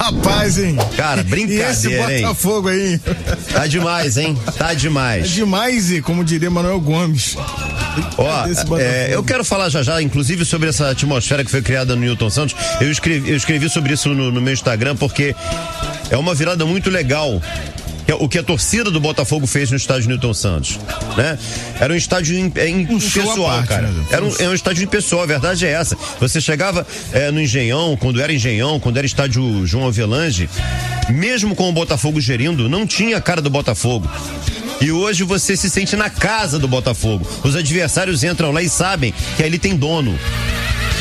Rapaz, hein? Cara, brincadeira, e esse Botafogo aí? Tá demais, hein? Tá demais. É demais, e como diria Manuel Gomes. Ó, eu quero falar já, inclusive, sobre essa atmosfera que foi criada no Newton Santos. Eu escrevi sobre isso no meu Instagram, porque é uma virada muito legal. O que a torcida do Botafogo fez no estádio Newton Santos, né? Era um estádio impessoal, cara. Era um estádio impessoal, a verdade é essa. Você chegava no Engenhão, quando era estádio João Avelange, mesmo com o Botafogo gerindo, não tinha a cara do Botafogo. E hoje você se sente na casa do Botafogo. Os adversários entram lá e sabem que ali tem dono.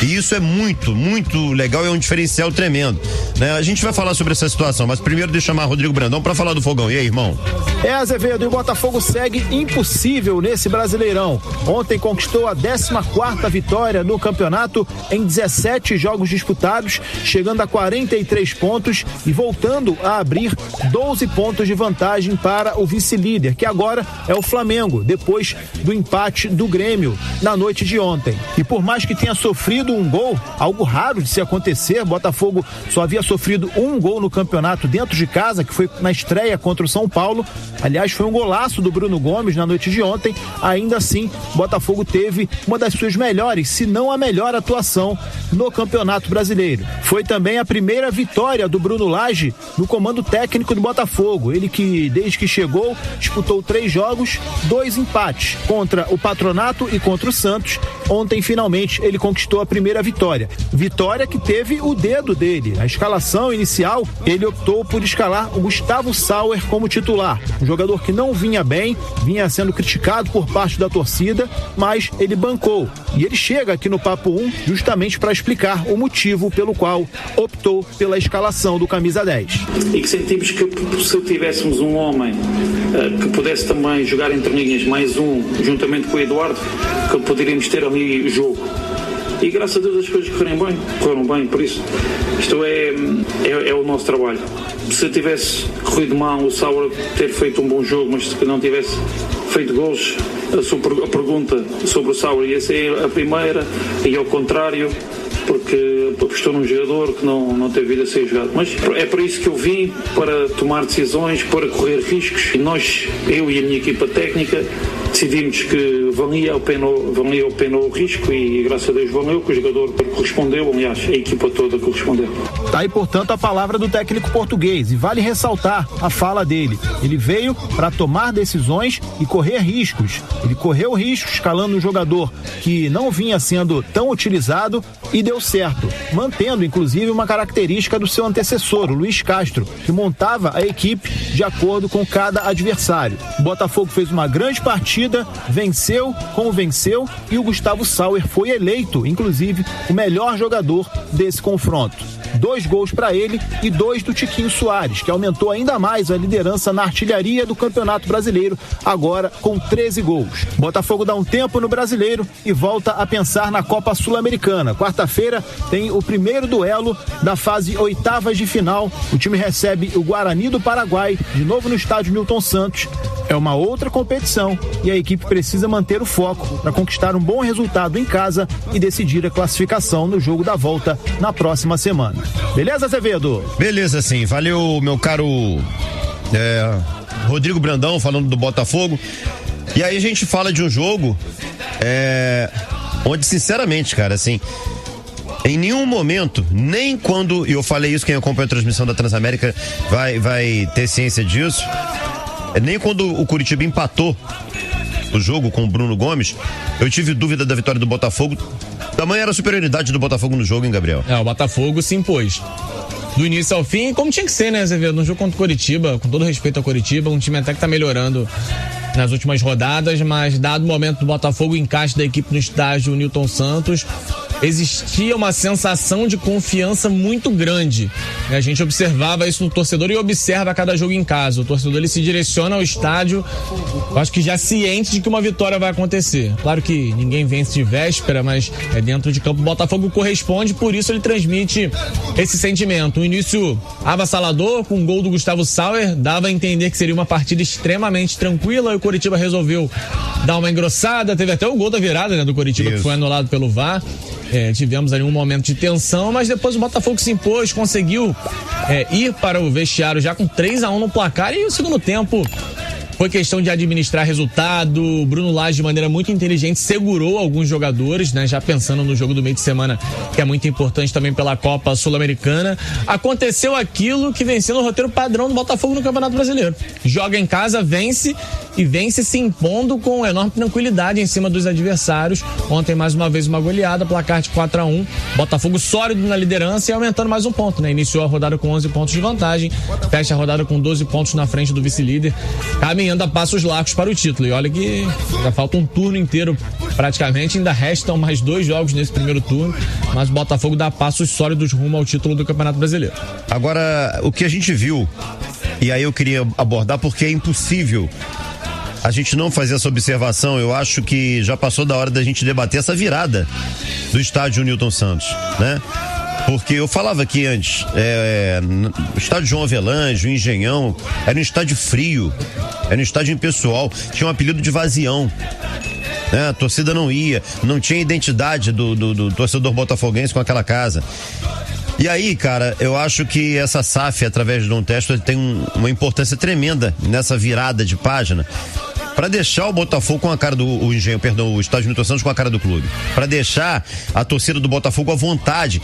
E isso é muito, muito legal, é um diferencial tremendo, né? A gente vai falar sobre essa situação, mas primeiro deixa eu chamar Rodrigo Brandão para falar do Fogão. E aí, irmão? Azevedo, e o Botafogo segue impossível nesse Brasileirão. Ontem conquistou a 14ª vitória no campeonato em 17 jogos disputados, chegando a 43 pontos e voltando a abrir 12 pontos de vantagem para o vice-líder, que agora é o Flamengo, depois do empate do Grêmio na noite de ontem. E por mais que tenha sofrido um gol, algo raro de se acontecer, Botafogo só havia sofrido um gol no campeonato dentro de casa, que foi na estreia contra o São Paulo. Aliás, foi um golaço do Bruno Gomes na noite de ontem. Ainda assim, Botafogo teve uma das suas melhores, se não a melhor atuação no Campeonato Brasileiro. Foi também a primeira vitória do Bruno Lage no comando técnico do Botafogo. Ele que, desde que chegou, disputou 3 jogos, 2 empates contra o Patronato e contra o Santos. Ontem, finalmente, ele conquistou a primeira vitória. Vitória que teve o dedo dele. A escalação inicial, ele optou por escalar o Gustavo Sauer como titular. Um jogador que não vinha bem, vinha sendo criticado por parte da torcida, mas ele bancou. E ele chega aqui no Papo 1 justamente para explicar o motivo pelo qual optou pela escalação do camisa 10. E que sentimos que se tivéssemos um homem que pudesse também jogar entre linhas, mais um, juntamente com o Eduardo, que poderíamos ter ali o jogo. E graças a Deus as coisas correram bem, por isso isto é o nosso trabalho. Se tivesse corrido mal o Sauer ter feito um bom jogo, mas se não tivesse feito gols, a pergunta sobre o Sauer ia ser a primeira, e ao contrário, porque apostou num jogador que não teve vida a ser jogado. Mas é para isso que eu vim, para tomar decisões, para correr riscos. E nós, eu e a minha equipa técnica, decidimos que valia a pena o risco, e graças a Deus valeu, que o jogador correspondeu, aliás, a equipa toda correspondeu. Tá aí, portanto, a palavra do técnico português, e vale ressaltar a fala dele. Ele veio para tomar decisões e correr riscos. Ele correu riscos escalando um jogador que não vinha sendo tão utilizado e deu certo, mantendo inclusive uma característica do seu antecessor, o Luiz Castro, que montava a equipe de acordo com cada adversário. O Botafogo fez uma grande partida, venceu como venceu, e o Gustavo Sauer foi eleito, inclusive, o melhor jogador desse confronto. 2 gols para ele e 2 do Tiquinho Soares, que aumentou ainda mais a liderança na artilharia do Campeonato Brasileiro, agora com 13 gols. Botafogo dá um tempo no Brasileiro e volta a pensar na Copa Sul-Americana. Quarta-feira tem o primeiro duelo da fase oitavas de final. O time recebe o Guarani do Paraguai, de novo no estádio Newton Santos. É uma outra competição e a equipe precisa manter o foco para conquistar um bom resultado em casa e decidir a classificação no jogo da volta na próxima semana. Beleza, Azevedo? Beleza, sim. Valeu, meu caro Rodrigo Brandão, falando do Botafogo. E aí a gente fala de um jogo onde, sinceramente, cara, assim, em nenhum momento, nem quando, e eu falei isso, quem acompanha a transmissão da Transamérica vai ter ciência disso, nem quando o Curitiba empatou o jogo com o Bruno Gomes, eu tive dúvida da vitória do Botafogo. Tamanha era a superioridade do Botafogo no jogo, hein, Gabriel? O Botafogo se impôs do início ao fim, como tinha que ser, né, Azevedo? No jogo contra o Curitiba, com todo respeito ao Curitiba, um time até que tá melhorando nas últimas rodadas, mas dado o momento do Botafogo, o encaixe da equipe no estádio Newton Santos, existia uma sensação de confiança muito grande. A gente observava isso no torcedor e observa a cada jogo em casa. O torcedor, ele se direciona ao estádio, eu acho que já ciente de que uma vitória vai acontecer. Claro que ninguém vence de véspera, mas é dentro de campo. O Botafogo corresponde, por isso ele transmite esse sentimento. Um início avassalador, com um gol do Gustavo Sauer, dava a entender que seria uma partida extremamente tranquila, e o Coritiba resolveu dar uma engrossada, teve até o gol da virada, né, do Coritiba, que foi anulado pelo VAR. Tivemos ali um momento de tensão, mas depois o Botafogo se impôs, conseguiu ir para o vestiário já com 3-1 no placar, e o segundo tempo foi questão de administrar resultado. O Bruno Lage, de maneira muito inteligente, segurou alguns jogadores, né? Já pensando no jogo do meio de semana, que é muito importante também pela Copa Sul-Americana. Aconteceu aquilo que venceu no roteiro padrão do Botafogo no Campeonato Brasileiro. Joga em casa, vence, e vence se impondo com enorme tranquilidade em cima dos adversários. Ontem, mais uma vez, uma goleada, placar de 4-1. Botafogo sólido na liderança e aumentando mais um ponto, né? Iniciou a rodada com 11 pontos de vantagem, fecha a rodada com 12 pontos na frente do vice-líder, caminhando a passos largos para o título. E olha que já falta um turno inteiro praticamente, ainda restam mais 2 jogos nesse primeiro turno, mas o Botafogo dá passos sólidos rumo ao título do Campeonato Brasileiro. Agora, o que a gente viu, e aí eu queria abordar porque é impossível a gente não fazer essa observação. Eu acho que já passou da hora da gente debater essa virada do estádio Newton Santos, né? Porque eu falava aqui antes, o estádio João Avelange, o Engenhão, era um estádio frio, era um estádio impessoal, tinha um apelido de vazião, né? A torcida não ia, não tinha identidade do torcedor botafoguense com aquela casa. E aí, cara, eu acho que essa SAF, através de um teste, tem uma importância tremenda nessa virada de página, para deixar o Botafogo com a cara o estádio Newton Santos com a cara do clube, para deixar a torcida do Botafogo à vontade.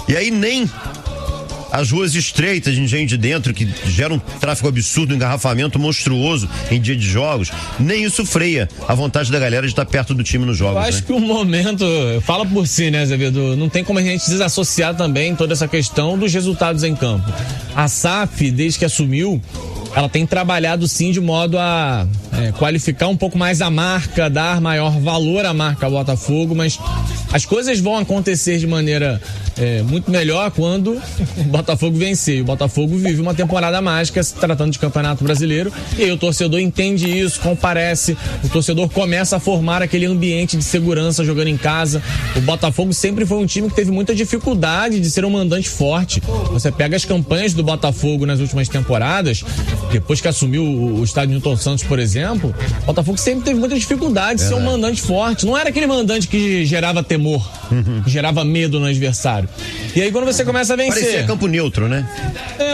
E aí nem as ruas estreitas de Engenho de Dentro, que geram um tráfego absurdo, um engarrafamento monstruoso em dia de jogos, nem isso freia a vontade da galera de estar perto do time nos jogos. Eu acho que o momento, fala por si, né, Azevedo, não tem como a gente desassociar também toda essa questão dos resultados em campo. A SAF, desde que assumiu, ela tem trabalhado sim de modo a qualificar um pouco mais a marca, dar maior valor à marca Botafogo, mas as coisas vão acontecer de maneira muito melhor quando o Botafogo vencer. O Botafogo vive uma temporada mágica se tratando de Campeonato Brasileiro, e aí o torcedor entende isso, comparece, o torcedor começa a formar aquele ambiente de segurança jogando em casa. O Botafogo sempre foi um time que teve muita dificuldade de ser um mandante forte. Você pega as campanhas do Botafogo nas últimas temporadas, depois que assumiu o estádio Newton Santos, por exemplo, o Botafogo sempre teve muita dificuldade de ser um mandante forte. Não era aquele mandante que gerava temor, que gerava medo no adversário. E aí quando você começa a vencer... Parecia campo neutro, né?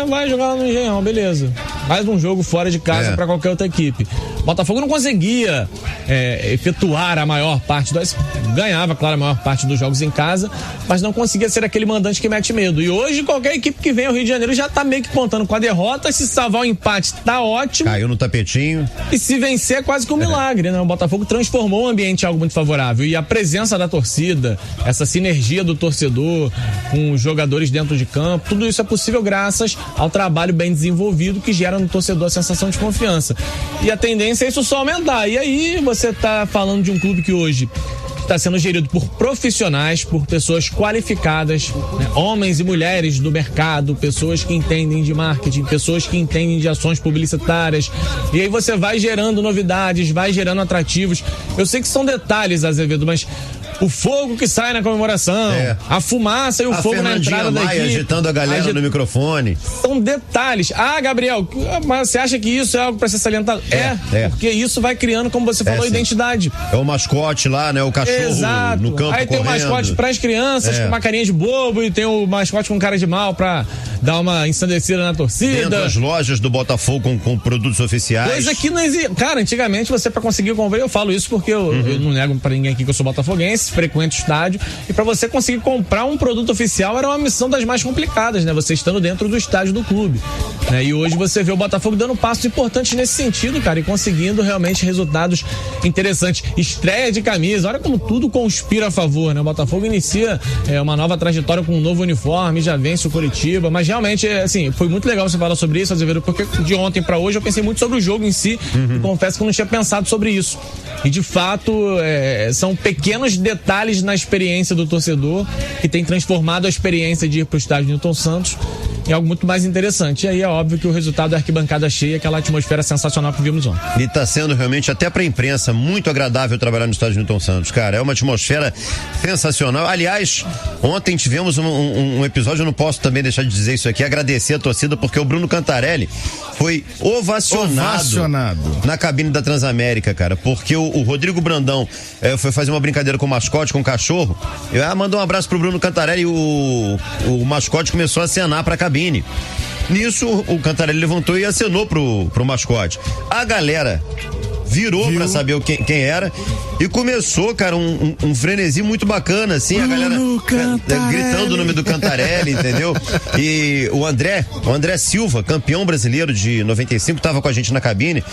Vai jogar lá no Engenhão, beleza. Mais um jogo fora de casa para qualquer outra equipe. O Botafogo não conseguia efetuar a maior parte ganhava, claro, a maior parte dos jogos em casa, mas não conseguia ser aquele mandante que mete medo. E hoje qualquer equipe que vem ao Rio de Janeiro já tá meio que contando com a derrota. Se salvar o empate, tá ótimo. Caiu no tapetinho. E se vencer é quase que um milagre, né? O Botafogo transformou o ambiente em algo muito favorável. E a presença da torcida, essa sinergia do torcedor com os jogadores dentro de campo, tudo isso é possível graças ao trabalho bem desenvolvido que gera no torcedor a sensação de confiança. E a tendência é isso só aumentar. E aí você tá falando de um clube que hoje está sendo gerido por profissionais, por pessoas qualificadas, né? Homens e mulheres do mercado, pessoas que entendem de marketing, pessoas que entendem de ações publicitárias. E aí você vai gerando novidades, vai gerando atrativos. Eu sei que são detalhes, Azevedo, mas o fogo que sai na comemoração, a fumaça e o fogo na entrada da equipe, agitando a galera no microfone. São detalhes. Gabriel, mas você acha que isso é algo para ser salientado? Porque isso vai criando, como você falou, identidade. É o mascote lá, né? O cachorro no campo. Aí tem o mascote para as crianças com uma carinha de bobo, e tem o mascote com cara de mal para dar uma ensandecida na torcida. Dentro das lojas do Botafogo com produtos oficiais. Coisa que não existe. Cara, antigamente você, para conseguir comprar, eu falo isso porque eu não nego para ninguém aqui que eu sou botafoguense, frequento o estádio, e para você conseguir comprar um produto oficial era uma missão das mais complicadas, né? Você estando dentro do estádio do clube, né? E hoje você vê o Botafogo dando passos importantes nesse sentido, cara, e conseguindo realmente resultados interessantes. Estreia de camisa, olha como tudo conspira a favor, né? O Botafogo inicia uma nova trajetória com um novo uniforme, já vence o Coritiba, mas realmente, assim, foi muito legal você falar sobre isso, Azevedo, porque de ontem para hoje eu pensei muito sobre o jogo em si, e confesso que eu não tinha pensado sobre isso. E de fato, são pequenos detalhes na experiência do torcedor que tem transformado a experiência de ir para o estádio Newton Santos em algo muito mais interessante. E aí é óbvio que o resultado é arquibancada cheia, aquela atmosfera sensacional que vimos ontem. E tá sendo realmente, até pra imprensa, muito agradável trabalhar no estádio Newton Santos, cara. É uma atmosfera sensacional. Aliás, ontem tivemos um episódio, eu não posso também deixar de dizer isso aqui, agradecer a torcida, porque o Bruno Cantarelli foi ovacionado na cabine da Transamérica, cara, porque o Rodrigo Brandão foi fazer uma brincadeira com o mascote, com o cachorro. Mandou um abraço pro Bruno Cantarelli e o mascote começou a acenar pra cabine. Nisso, o Cantarelli levantou e acenou pro mascote. A galera virou pra saber quem era e começou, cara, um frenesi muito bacana, assim, a galera gritando o nome do Cantarelli, entendeu? E o André Silva, campeão brasileiro de 95, tava com a gente na cabine.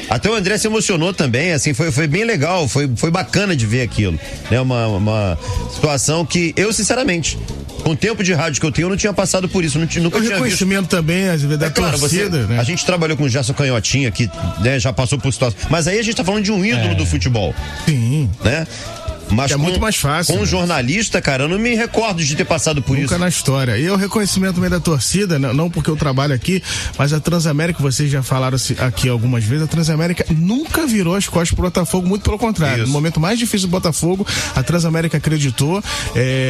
Até o André se emocionou também, assim, foi bem legal, foi bacana de ver aquilo, né? Uma situação que eu, sinceramente, com o tempo de rádio que eu tenho, eu não tinha passado por isso, nunca tinha visto. Reconhecimento também, às vezes, da torcida, né? A gente trabalhou com o Gerson Canhotinha, que, né, já passou por situação. Mas aí a gente tá falando de um ídolo do futebol. Sim. Né? Mas é muito mais fácil. Com um jornalista, cara, eu não me recordo de ter passado por isso. Nunca na história. E o reconhecimento também da torcida, não porque eu trabalho aqui, mas a Transamérica, vocês já falaram aqui algumas vezes, a Transamérica nunca virou as costas pro Botafogo, muito pelo contrário. Isso. No momento mais difícil do Botafogo, a Transamérica acreditou,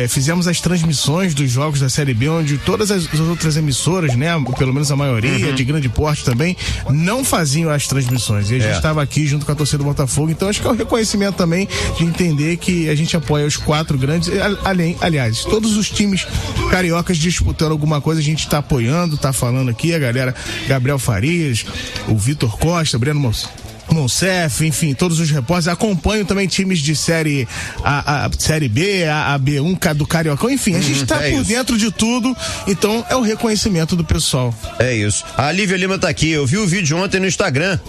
fizemos as transmissões dos jogos da Série B, onde todas as outras emissoras, né, pelo menos a maioria, de grande porte também, não faziam as transmissões. E a gente estava aqui junto com a torcida do Botafogo, então acho que é o reconhecimento também de entender que a gente apoia os 4 grandes, aliás, todos os times cariocas disputando alguma coisa, a gente está apoiando, tá falando aqui, a galera, Gabriel Farias, o Vitor Costa, Breno Monsef, enfim, todos os repórteres, acompanham também times de série série B, a B1 do Cariocão, enfim, a gente tá por dentro de tudo, então é o reconhecimento do pessoal. É isso. A Lívia Lima tá aqui, eu vi o vídeo ontem no Instagram,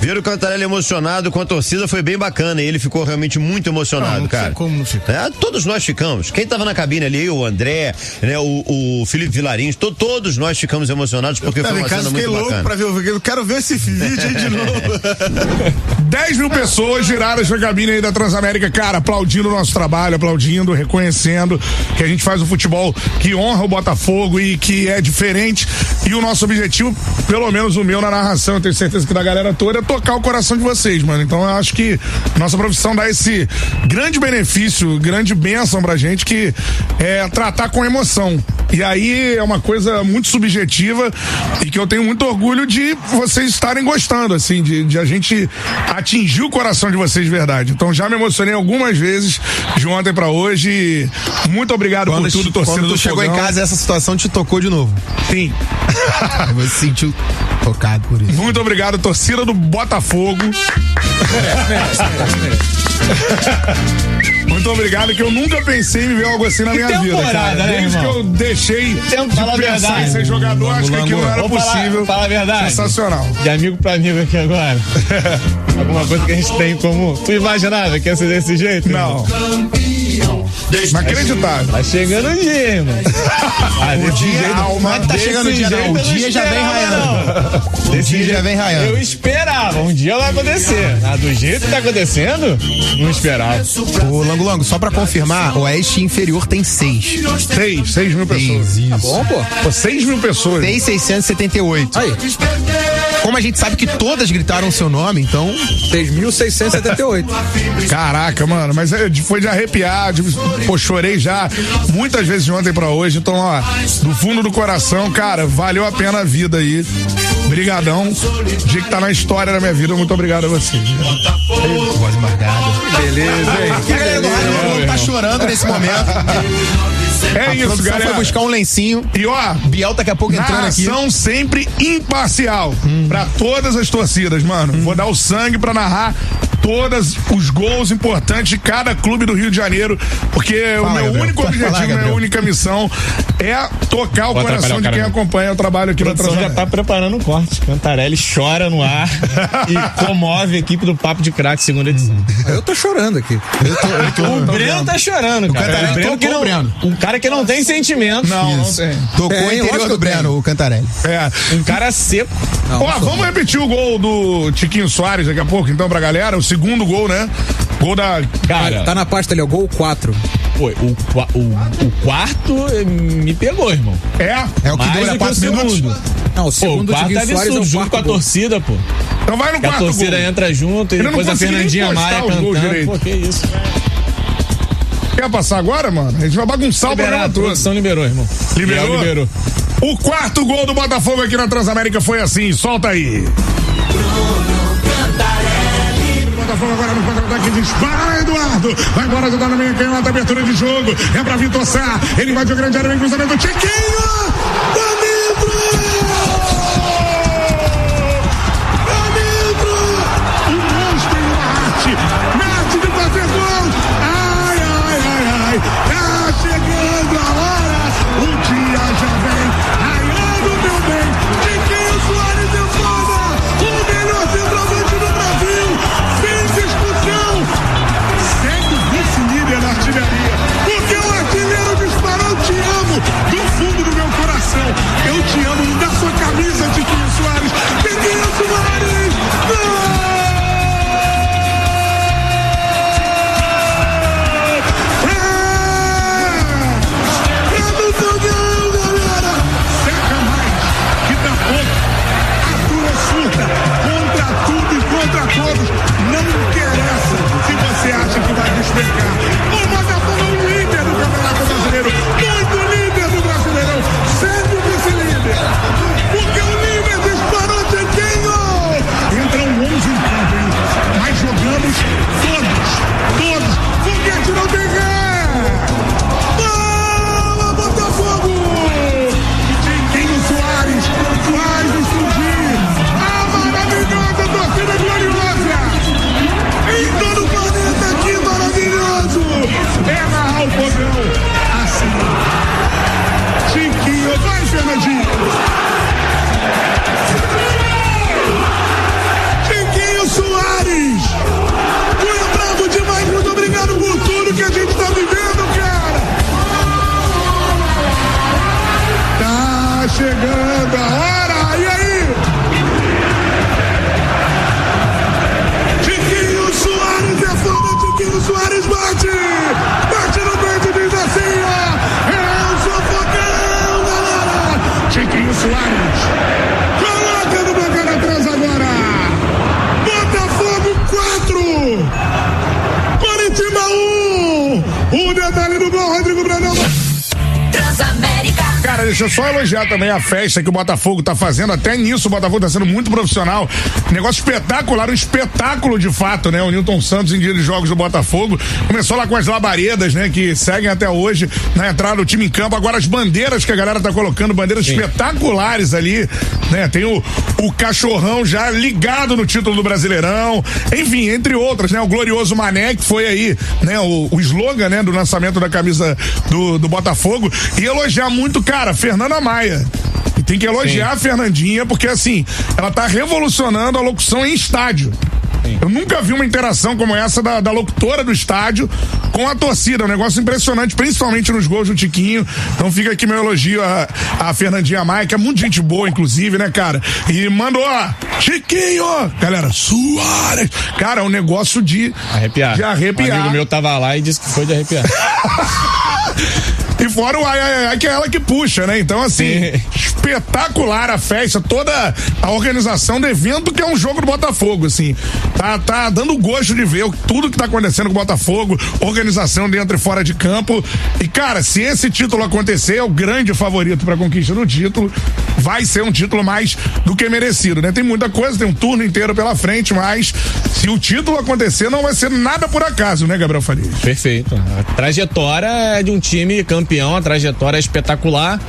ver o Cantarelli emocionado com a torcida foi bem bacana, e ele ficou realmente muito emocionado, cara. Como não fica? Todos nós ficamos, quem tava na cabine ali, o André, né, o Felipe Vilarins, todos nós ficamos emocionados, porque foi uma cena muito bacana. Pra ver, eu quero ver esse vídeo aí de novo. 10 mil pessoas giraram essa cabine aí da Transamérica, cara, aplaudindo o nosso trabalho, aplaudindo, reconhecendo que a gente faz um futebol que honra o Botafogo e que é diferente. E o nosso objetivo, pelo menos o meu na narração, eu tenho certeza que da galera toda, é tocar o coração de vocês, mano. Então eu acho que nossa profissão dá esse grande benefício, grande bênção pra gente, que é tratar com emoção. E aí é uma coisa muito subjetiva e que eu tenho muito orgulho de vocês estarem gostando, assim, de a gente atingir o coração de vocês de verdade. Então já me emocionei algumas vezes de ontem pra hoje. Muito obrigado por tudo, torcida do Fogão. Quando tu chegou em casa, essa situação te tocou de novo. Sim. Você se sentiu tocado por isso. Muito obrigado, torcida do Botafogo. Muito obrigado, que eu nunca pensei em viver algo assim na minha vida, cara. Né, desde que eu deixei de pensar em ser jogador, acho que aquilo não era possível. Fala a verdade. Sensacional. De amigo pra amigo aqui agora. Alguma coisa que a gente tem em comum. Tu imaginava que ia ser desse jeito? Não. Inacreditável. Tá chegando o dia, irmão. O dia tá chegando o dia, não. O dia já vem raiando. O dia já vem raiando. Eu esperava, um dia vai acontecer. Do jeito que tá acontecendo, não esperava. Ô, Lango, só pra confirmar, o Oeste Inferior tem 6 mil pessoas. Isso. Tá bom, pô? 6 mil pessoas. 6.678. Aí. Como a gente sabe que todas gritaram o seu nome, então... 6.678. Caraca, mano, mas foi de arrepiar, pô, chorei já muitas vezes de ontem pra hoje, então, ó, do fundo do coração, cara, valeu a pena a vida aí. Brigadão. Dia que tá na história da minha vida, muito obrigado a você. Voz embargada. Beleza, hein? A galera do rádio tá chorando nesse momento. É isso, galera. Foi buscar um lencinho. E ó, Biel daqui a pouco entrando aqui. Narração sempre imparcial pra todas as torcidas, mano. Vou dar o sangue pra narrar todos os gols importantes de cada clube do Rio de Janeiro, porque o meu único objetivo, minha única missão é tocar o coração de quem acompanha o trabalho aqui na Transamérica. Já tá preparando o corte. Cantarelli chora no ar e comove a equipe do Papo de Craque, segunda edição. Eu tô chorando aqui. O Breno tá chorando, cara. O Breno O cara cara que não tem sentimento. Não tem. Tocou o interior do Breno, o Cantarelli. Um cara seco. Vamos repetir o gol do Tiquinho Soares daqui a pouco, então, pra galera. O segundo gol, né? Gol da... Cara, tá na pasta ali, o gol 4. Foi, o quarto me pegou, irmão. É o que dura 4 minutos. Não, o segundo o quarto é absurdo, junto com a torcida, pô. Então vai no quarto gol. A torcida entra junto e depois a Fernandinha Maia cantando. Pô, que isso. Quer passar agora, mano? A gente vai bagunçar o programa todo. A produção liberou, irmão. Liberou? O quarto gol do Botafogo aqui na Transamérica foi assim, solta aí. Botafogo agora no contra-ataque, dispara Eduardo, vai embora, ajudar na meia canhota, abertura de jogo, é pra Vitor Sá, ele vai de grande área, vem cruzamento, Tiquinho, o monstro em arte, mete de fazer gol, ai, tá chegando a hora, o dia já vem, raiando meu bem, Tiquinho Soares de fora, o melhor centroavante do Brasil, sem discussão, segue vice-líder na artilharia, porque o artilheiro disparou, te amo, do fundo do meu coração, eu te amo, da sua camisa, Tiquinho Soares, Tiquinho Soares, gol! Não interessa se você acha que vai despegar. O Botafogo é o líder do Campeonato Brasileiro, muito líder do Brasileirão, sendo vice-líder. Porque o líder disparou Tiquinho. Entram 11 em campo, hein? Mas jogamos todos. Foguete não tem ré. Bola, Botafogo! Tiquinho Soares faz explodir a maravilhosa torcida gloriosa. Em todo o planeta, que maravilhoso! É narrar o fogão assim. Tiquinho, vai, Fernandinho! Tiquinho Soares! Foi bravo demais, muito obrigado por tudo que a gente tá vivendo, cara! Tá chegando a hora, e aí? Tiquinho Soares é foda, Tiquinho Soares bate no peito e diz assim, ó, eu sou focão, galera. Tiquinho Soares, coloca no banco atrás agora, Botafogo 4, Coritiba 1, o detalhe do gol, Rodrigo Brandão. Transamérica. Cara, deixa eu só elogiar também a festa que o Botafogo tá fazendo. Até nisso o Botafogo tá sendo muito profissional. Negócio espetacular, um espetáculo de fato, né? O Nilton Santos em dia de jogos do Botafogo. Começou lá com as labaredas, né? Que seguem até hoje na entrada do time em campo. Agora as bandeiras que a galera tá colocando, bandeiras espetaculares ali, né? Tem o cachorrão já ligado no título do Brasileirão. Enfim, entre outras, né? O glorioso Mané, que foi aí, né? O slogan, né? Do lançamento da camisa do Botafogo. E elogiar muito, cara, Fernanda Maia. E tem que elogiar a Fernandinha, porque assim, ela tá revolucionando a locução em estádio. Eu nunca vi uma interação como essa da locutora do estádio com a torcida, um negócio impressionante, principalmente nos gols do Tiquinho. Então fica aqui meu elogio a Fernandinha Maia, que é muito gente boa, inclusive, né, cara? E mandou, Tiquinho! Galera, Soares! Cara, é um negócio de arrepiar. Um amigo meu tava lá e disse que foi de arrepiar. E fora o ai, que é ela que puxa, né? Então, assim, espetacular a festa, toda a organização do evento, que é um jogo do Botafogo, assim. Tá dando gosto de ver tudo que tá acontecendo com o Botafogo, organização dentro e fora de campo. E, cara, se esse título acontecer, é o grande favorito pra conquista do título. Vai ser um título mais do que merecido, né? Tem muita coisa, tem um turno inteiro pela frente, mas se o título acontecer, não vai ser nada por acaso, né, Gabriel Farias? Perfeito. A trajetória é de um time campeão, a trajetória é espetacular.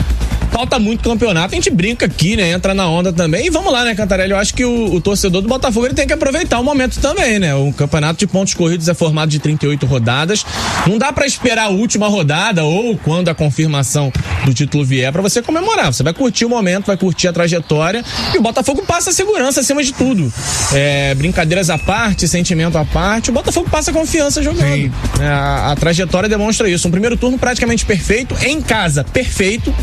falta muito campeonato, a gente brinca aqui, né? Entra na onda também. E vamos lá, né, Cantarelli? Eu acho que o torcedor do Botafogo ele tem que aproveitar o momento também, né? O campeonato de pontos corridos é formado de 38 rodadas. Não dá pra esperar a última rodada ou quando a confirmação do título vier pra você comemorar. Você vai curtir o momento, vai curtir a trajetória e o Botafogo passa segurança acima de tudo. Brincadeiras à parte, sentimento à parte, o Botafogo passa confiança jogando. A trajetória demonstra isso. Um primeiro turno praticamente perfeito, em casa perfeito,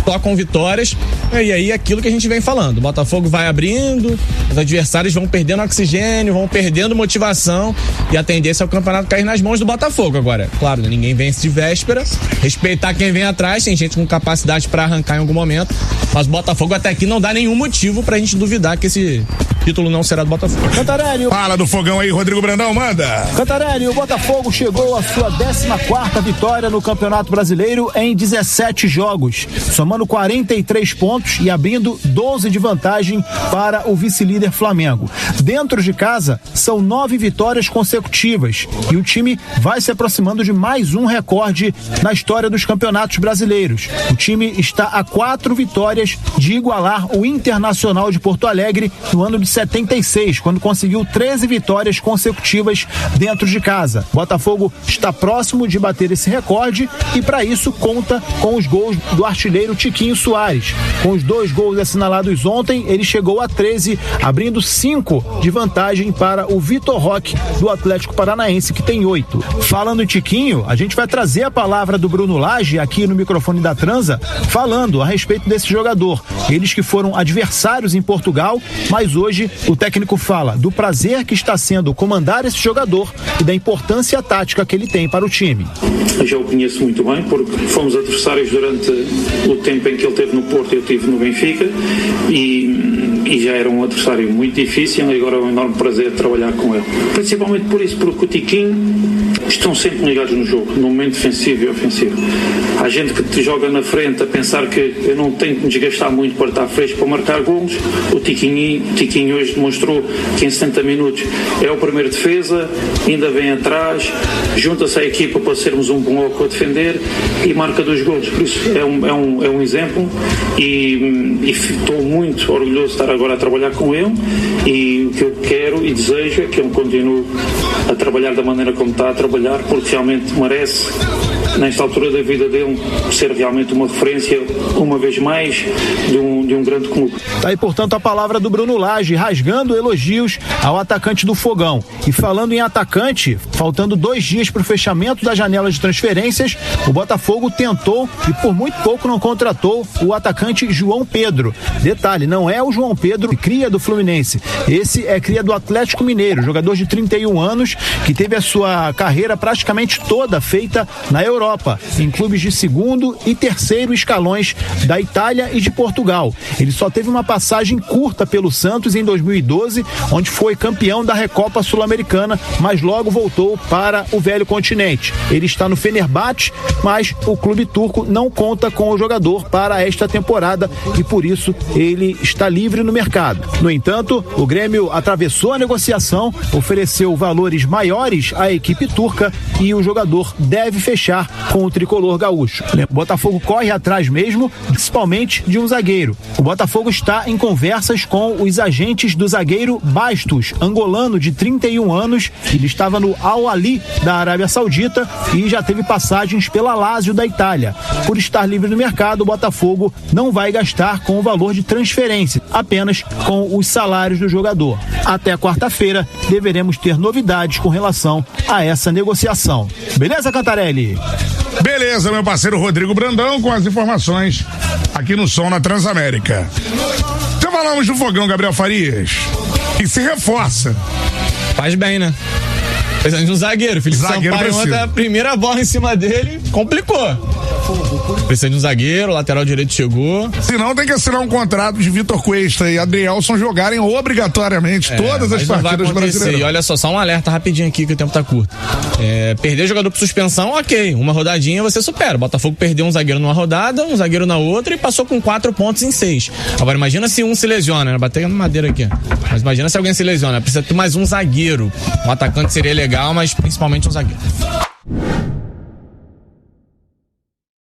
só com vitórias, e aí aquilo que a gente vem falando, o Botafogo vai abrindo, os adversários vão perdendo oxigênio, vão perdendo motivação, e a tendência é o campeonato cair nas mãos do Botafogo. Agora, claro, ninguém vence de véspera, respeitar quem vem atrás, tem gente com capacidade pra arrancar em algum momento, mas o Botafogo até aqui não dá nenhum motivo pra gente duvidar que esse título não será do Botafogo. Cantarelli, fala do fogão aí, Rodrigo Brandão, manda. Cantarelli, o Botafogo chegou à sua 14ª vitória no Campeonato Brasileiro em 17 jogos, somando 43 pontos e abrindo 12 de vantagem para o vice-líder Flamengo. Dentro de casa, são 9 vitórias consecutivas e o time vai se aproximando de mais um recorde na história dos campeonatos brasileiros. O time está a 4 vitórias de igualar o Internacional de Porto Alegre no ano de 76, quando conseguiu 13 vitórias consecutivas dentro de casa. Botafogo está próximo de bater esse recorde e para isso conta com os gols do artilheiro Tiquinho Soares. Com os 2 gols assinalados ontem, ele chegou a 13, abrindo 5 de vantagem para o Vitor Roque do Atlético Paranaense, que tem 8. Falando em Tiquinho, a gente vai trazer a palavra do Bruno Lage aqui no microfone da Transa, falando a respeito desse jogador. Eles que foram adversários em Portugal, mas hoje o técnico fala do prazer que está sendo comandar esse jogador e da importância tática que ele tem para o time. Eu já o conheço muito bem, porque fomos adversários durante o tempo em que ele esteve no Porto e eu estive no Benfica e já era um adversário muito difícil e agora é um enorme prazer trabalhar com ele. Principalmente por isso, porque o Tiquinho estão sempre ligados no jogo, no momento defensivo e ofensivo. Há gente que te joga na frente a pensar que eu não tenho que me desgastar muito para estar fresco para marcar golos. O Tiquinho hoje demonstrou que em 60 minutos é o primeiro defesa, ainda vem atrás, junta-se à equipa para sermos um bom oco a defender e marca 2 golos. Por isso é um exemplo e estou muito orgulhoso de estar agora a trabalhar com ele e o que eu quero e desejo é que ele continue a trabalhar da maneira como está a trabalhar, porque realmente merece, nesta altura da vida dele, ser realmente uma referência, uma vez mais, de um grande clube. Tá aí, portanto, a palavra do Bruno Lage, rasgando elogios ao atacante do Fogão. E falando em atacante, faltando 2 dias para o fechamento da janela de transferências, o Botafogo tentou e por muito pouco não contratou o atacante João Pedro. Detalhe, não é o João Pedro, cria do Fluminense. Esse é cria do Atlético Mineiro, jogador de 31 anos, que teve a sua carreira praticamente toda feita na Europa, em clubes de 2º e 3º escalões da Itália e de Portugal. Ele só teve uma passagem curta pelo Santos em 2012, onde foi campeão da Recopa Sul-Americana, mas logo voltou para o velho continente. Ele está no Fenerbahçe, mas o clube turco não conta com o jogador para esta temporada e por isso ele está livre no mercado. No entanto, o Grêmio atravessou a negociação, ofereceu valores maiores à equipe turca e o jogador deve fechar com o tricolor gaúcho. O Botafogo corre atrás mesmo, principalmente de um zagueiro. O Botafogo está em conversas com os agentes do zagueiro Bastos, angolano de 31 anos. Ele estava no Al-Ahly da Arábia Saudita e já teve passagens pela Lazio da Itália. Por estar livre no mercado, o Botafogo não vai gastar com o valor de transferência, apenas com os salários do jogador. Até quarta-feira deveremos ter novidades com relação a essa negociação. Beleza, Cantarelli? Beleza, meu parceiro Rodrigo Brandão com as informações aqui no Som na Transamérica. Já falamos do Fogão, Gabriel Farias, e se reforça. Faz bem, né? Precisando de um zagueiro. Felipe Sampaio ontem, a primeira bola em cima dele complicou. Precisa de um zagueiro, lateral direito chegou. Se não, tem que assinar um contrato de Vitor Cuesta e Adrielson jogarem obrigatoriamente todas as partidas brasileiras. E olha só um alerta rapidinho aqui que o tempo tá curto. Perder jogador por suspensão, ok. Uma rodadinha você supera. O Botafogo perdeu um zagueiro numa rodada, um zagueiro na outra e passou com 4 pontos em 6. Agora imagina se um se lesiona, né? Bater na madeira aqui. Mas imagina se alguém se lesiona. Precisa ter mais um zagueiro. Um atacante seria legal, mas principalmente um zagueiro.